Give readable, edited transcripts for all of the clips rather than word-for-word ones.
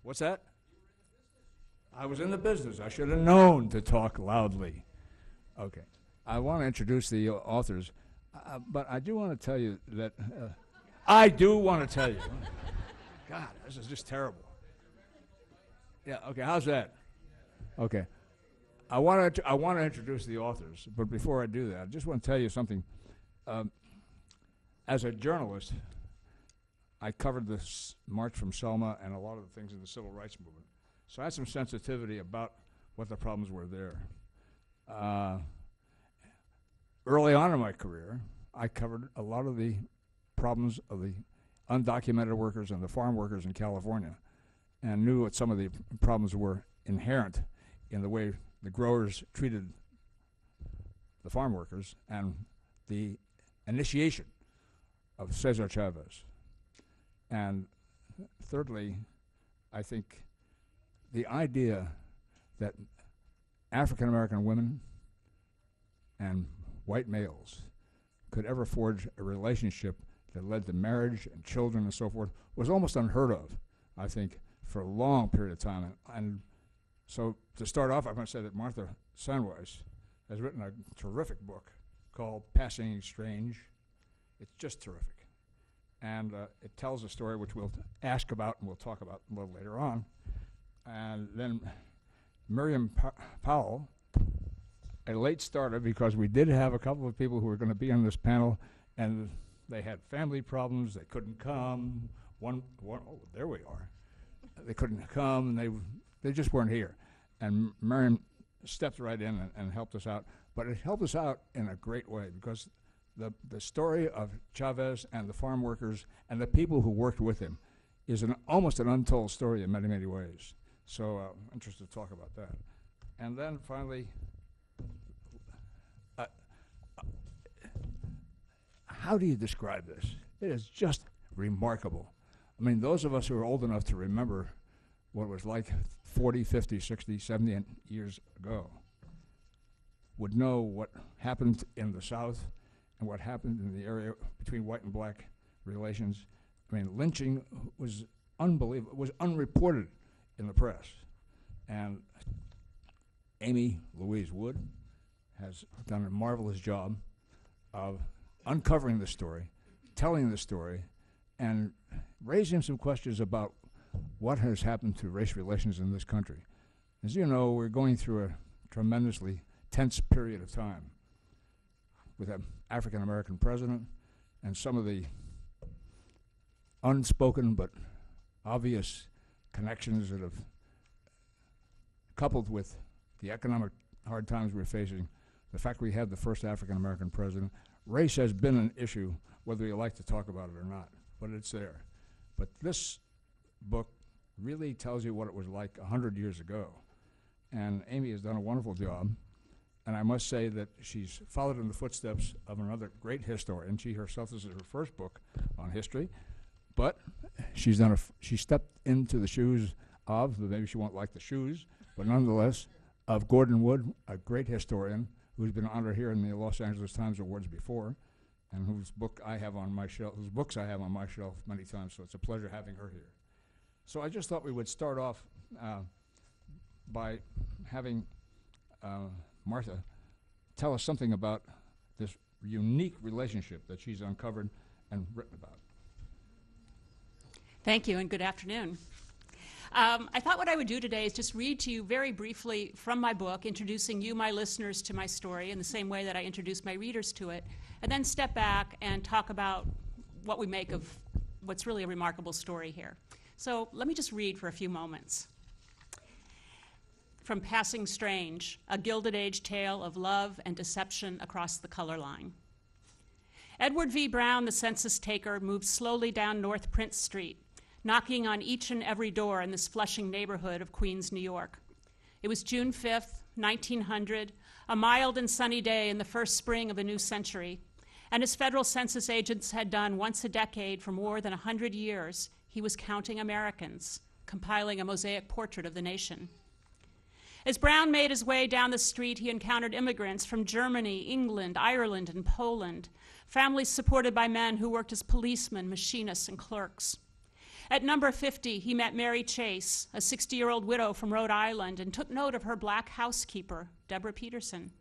What's that? I was in the business. I should have known to talk loudly. Okay. I want to introduce the authors, but I do want to tell you that I do want to tell you. God, this is just terrible. Yeah. Okay. How's that? Okay. I want to introduce the authors, but before I do that, I just want to tell you something. As a journalist, I covered this March from Selma and a lot of the things in the civil rights movement. So I had some sensitivity about what the problems were there. Early on in my career, I covered a lot of the problems of the undocumented workers and the farm workers in California, and knew what some of the problems were inherent in the way the growers treated the farm workers and the initiation of Cesar Chavez. And thirdly, I think the idea that African American women and white males could ever forge a relationship that led to marriage and children and so forth was almost unheard of, I think, for a long period of time. And so to start off, I'm going to say that Martha Sandweiss has written a terrific book called Passing Strange. It's just terrific. And it tells a story which we'll ask about and we'll talk about a little later on. And then Miriam Pawel, a late starter, because we did have a couple of people who were going to be on this panel, and they had family problems. They couldn't come. Oh, there we are. They couldn't come, and they just weren't here. And Miriam stepped right in and helped us out. But it helped us out in a great way, because the story of Chavez and the farm workers and the people who worked with him is almost an untold story in many, many ways. So I'm interested to talk about that. And then finally, how do you describe this? It is just remarkable. I mean, those of us who are old enough to remember what it was like 40, 50, 60, 70 years ago would know what happened in the South and what happened in the area between white and black relations. I mean, lynching was unbelievable. It was unreported in the press. And Amy Louise Wood has done a marvelous job of uncovering the story, telling the story, and raising some questions about what has happened to race relations in this country. As you know, we're going through a tremendously tense period of time with an African-American president and some of the unspoken but obvious connections that have, coupled with the economic hard times we're facing, the fact we had the first African-American president. Race has been an issue, whether you like to talk about it or not, but it's there. But this book really tells you what it was like 100 years ago. And Amy has done a wonderful job. And I must say that she's followed in the footsteps of another great historian. She herself, this is her first book on history, but she stepped into the shoes of, maybe she won't like the shoes, but nonetheless, of Gordon Wood, a great historian who's been honored here in the Los Angeles Times Awards before, and whose books I have on my shelf many times, so it's a pleasure having her here. So I just thought we would start off by having Martha tell us something about this unique relationship that she's uncovered and written about. Thank you, and good afternoon. I thought what I would do today is just read to you very briefly from my book, introducing you, my listeners, to my story in the same way that I introduce my readers to it, and then step back and talk about what we make of what's really a remarkable story here. So let me just read for a few moments. From Passing Strange, a Gilded Age tale of love and deception across the color line. Edward V. Brown, the census taker, moved slowly down North Prince Street, knocking on each and every door in this Flushing neighborhood of Queens, New York. It was June 5th, 1900, a mild and sunny day in the first spring of a new century, and as federal census agents had done once a decade for more than 100 years, he was counting Americans, compiling a mosaic portrait of the nation. As Brown made his way down the street, he encountered immigrants from Germany, England, Ireland, and Poland, families supported by men who worked as policemen, machinists, and clerks. At number 50, he met Mary Chase, a 60-year-old widow from Rhode Island, and took note of her black housekeeper, Deborah Peterson.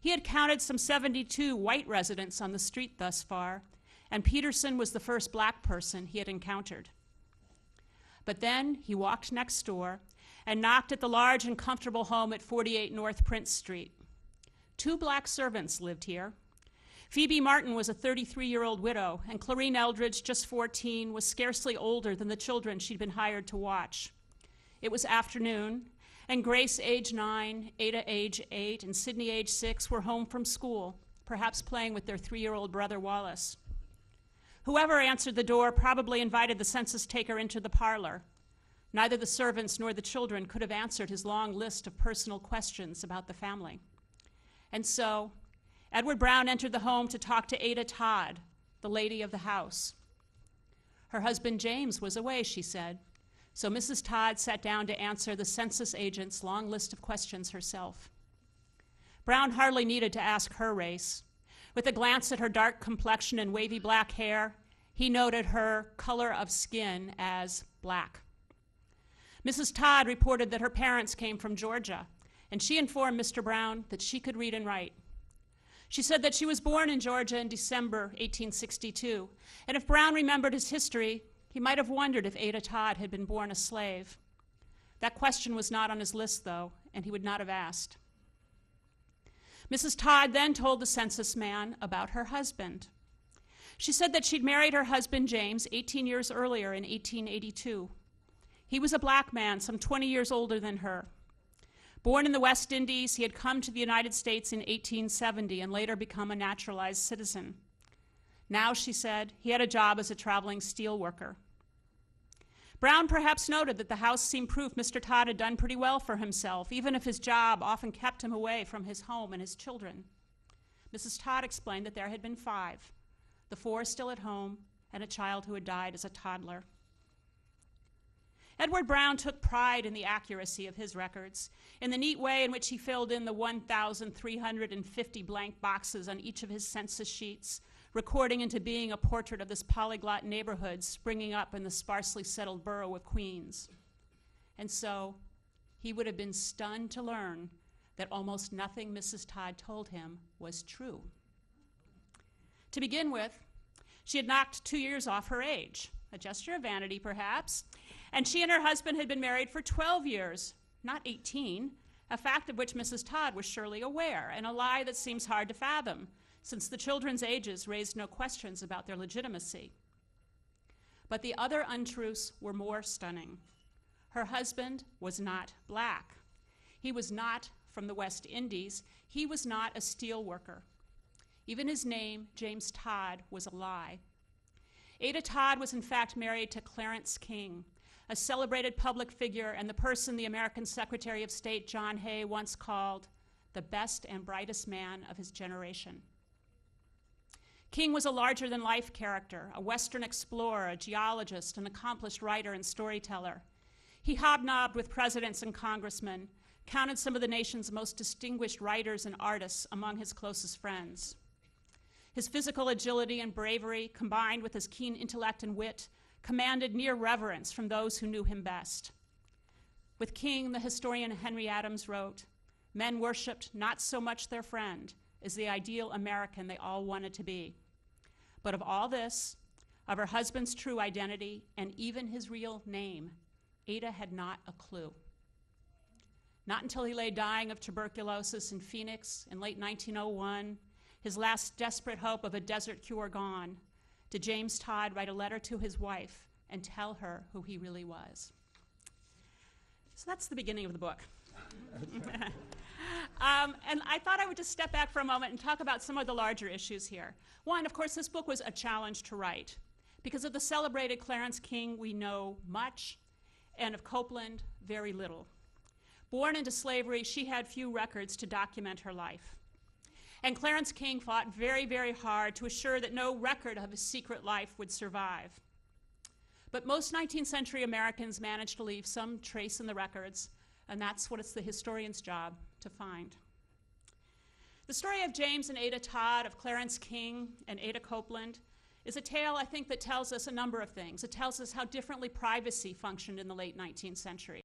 He had counted some 72 white residents on the street thus far, and Peterson was the first black person he had encountered. But then he walked next door and knocked at the large and comfortable home at 48 North Prince Street. 2 black servants lived here. Phoebe Martin was a 33-year-old widow, and Clarine Eldridge, just 14, was scarcely older than the children she'd been hired to watch. It was afternoon, and Grace, age 9, Ada, age 8, and Sydney, age 6, were home from school, perhaps playing with their 3-year-old brother Wallace. Whoever answered the door probably invited the census taker into the parlor. Neither the servants nor the children could have answered his long list of personal questions about the family. And so, Edward Brown entered the home to talk to Ada Todd, the lady of the house. Her husband James was away, she said, so Mrs. Todd sat down to answer the census agent's long list of questions herself. Brown hardly needed to ask her race. With a glance at her dark complexion and wavy black hair, he noted her color of skin as black. Mrs. Todd reported that her parents came from Georgia, and she informed Mr. Brown that she could read and write. She said that she was born in Georgia in December 1862, and if Brown remembered his history, he might have wondered if Ada Todd had been born a slave. That question was not on his list, though, and he would not have asked. Mrs. Todd then told the census man about her husband. She said that she'd married her husband, James, 18 years earlier in 1882. He was a black man, some 20 years older than her. Born in the West Indies, he had come to the United States in 1870 and later become a naturalized citizen. Now, she said, he had a job as a traveling steel worker. Brown perhaps noted that the house seemed proof Mr. Todd had done pretty well for himself, even if his job often kept him away from his home and his children. Mrs. Todd explained that there had been 5, the 4 still at home, and a child who had died as a toddler. Edward Brown took pride in the accuracy of his records, in the neat way in which he filled in the 1,350 blank boxes on each of his census sheets, recording into being a portrait of this polyglot neighborhood springing up in the sparsely settled borough of Queens. And so, he would have been stunned to learn that almost nothing Mrs. Todd told him was true. To begin with, she had knocked 2 years off her age, a gesture of vanity perhaps, and she and her husband had been married for 12 years, not 18, a fact of which Mrs. Todd was surely aware, and a lie that seems hard to fathom, since the children's ages raised no questions about their legitimacy. But the other untruths were more stunning. Her husband was not black. He was not from the West Indies. He was not a steel worker. Even his name, James Todd, was a lie. Ada Todd was in fact married to Clarence King, a celebrated public figure and the person the American Secretary of State John Hay once called the best and brightest man of his generation. King was a larger-than-life character, a Western explorer, a geologist, an accomplished writer and storyteller. He hobnobbed with presidents and congressmen, counted some of the nation's most distinguished writers and artists among his closest friends. His physical agility and bravery, combined with his keen intellect and wit, commanded near reverence from those who knew him best. With King, the historian Henry Adams wrote, "Men worshipped not so much their friend as the ideal American they all wanted to be. But of all this, of her husband's true identity, and even his real name, Ada had not a clue." Not until he lay dying of tuberculosis in Phoenix in late 1901, his last desperate hope of a desert cure gone, did James Todd write a letter to his wife and tell her who he really was. So that's the beginning of the book. And I thought I would just step back for a moment and talk about some of the larger issues here. One, of course, this book was a challenge to write. Because of the celebrated Clarence King, we know much, and of Copeland, very little. Born into slavery, she had few records to document her life. And Clarence King fought very, very hard to assure that no record of his secret life would survive. But most 19th century Americans managed to leave some trace in the records, and that's what it's the historian's job to find. The story of James and Ada Todd, of Clarence King and Ada Copeland, is a tale, I think, that tells us a number of things. It tells us how differently privacy functioned in the late 19th century.